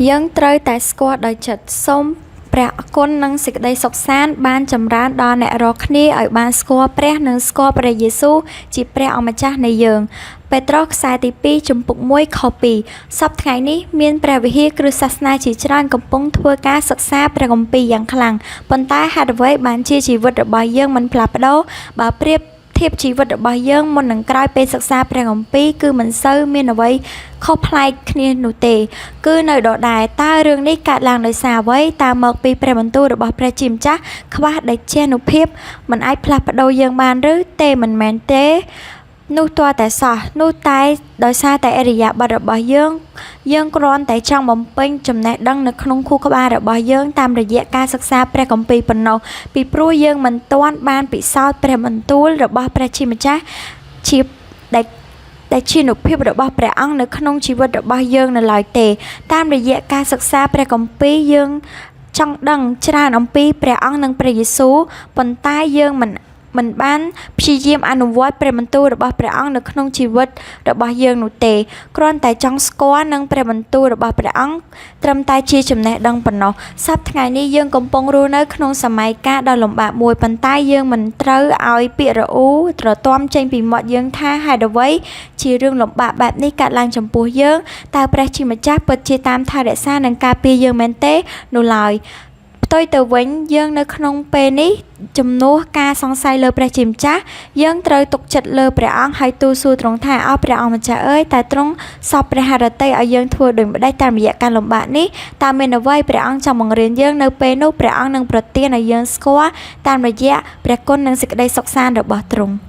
យើងត្រូវតែស្គាល់ដោយចិត្តសូមព្រះគុណនិងសេចក្តីសុខសាន្តបានចម្រើនដល់អ្នករាល់គ្នាឲ្យបានស្គាល់ព្រះនិងស្គាល់ព្រះយេស៊ូវជាព្រះអម្ចាស់នៃយើងពេត្រុសខ្សែទី2ចំពុក1ខ2សប្តាហ៍ថ្ងៃនេះមានព្រះវិហារគ្រឹះសាសនាជាច្រើនកំពុងធ្វើការសិក្សាព្រះគម្ពីរយ៉ាងខ្លាំងប៉ុន្តែហេតុអ្វីបានជាជីវិតរបស់យើងមិនផ្លាស់ប្ដូរបើប្រៀបធៀបជីវិតរបស់យើងមុននឹងក្រោយពេលសិក្សាព្រះគម្ពីរគឺមិនសូវមានអ្វីខុសប្លែកគ្នានោះទេគឺនៅដដែលតើរឿងនេះកើតឡើងដោយសារអ្វីតើមកពីព្រះបន្ទូលរបស់ព្រះជាម្ចាស់ខ្វះដេចនុភាពមិនអាចផ្លាស់ប្ដូរយើងបានឬទេមិនមែនទេនោះទាល់តែសោះនោះតែដោយសារតែអរិយាប័ត្ររបស់យើងគ្រាន់តែចង់បំពេញចំណេះដឹងនៅក្នុងខួរក្បាលរបស់យើងតាមរយៈការសិក្សាព្រះគម្ពីរប៉ុណ្ណោះពីព្រោះយើងមិនទាន់បានពិសោធន៍ព្រះបន្ទូលរបស់ព្រះជាម្ចាស់ជាដែលជានុភាពរបស់ព្រះអង្គនៅក្នុងជីវិតរបស់យើងនៅឡើយទេតាមរយៈការសិក្សាព្រះគម្ពីរយើងចង់ដឹងច្រើនអំពីព្រះអង្គនិងព្រះយេស៊ូវប៉ុន្តែយើងមិនបានព្យាយាមអនុវត្តព្រះបន្ទូលរបស់ព្រះអង្គនៅក្នុងជីវិតរបស់យើងនោះទេគ្រាន់តែចង់ស្គាល់នឹងព្រះបន្ទូលរបស់ព្រះអង្គត្រឹមតែជាចំណេះដឹងប៉ុណ្ណោះសប្តាហ៍ថ្ងៃនេះយើងកំពុងរស់នៅក្នុងសម័យកាលដ៏លំបាកមួយប៉ុន្តែយើងមិនត្រូវឲ្យពាក្យរអ៊ូត្រទាំចេញពីមាត់យើងថាហេតុអ្វីជារឿងលំបាកបែបនេះកើតឡើងចំពោះយើងតើព្រះជាម្ចាស់ពិតជាតាមថែរក្សានិងការពារយើងមែនទេនោះឡើយផ្ទុយទៅវិញយើងនៅក្នុងពេលនេះជំនួសការសង្ស័យលើព្រះជាម្ចាស់យើងត្រូវទុកចិត្តលើព្រះអង្គហើយទូលសួរទ្រង់ថាអោព្រះអង្គម្ចាស់អើយតើទ្រង់សពព្រះハរតីឲ្យយើងធ្វើដូចម្ដេចតាមរយៈការលំបាកនេះតើមានអ្វីព្រះអង្គចង់បង្រៀនយើងនៅពេលនោះព្រះអង្គនឹងប្រទានឲ្យយើងស្គាល់តាមរយៈព្រះគុណនិងសេចក្តីសុខសាន្តរបស់ទ្រង់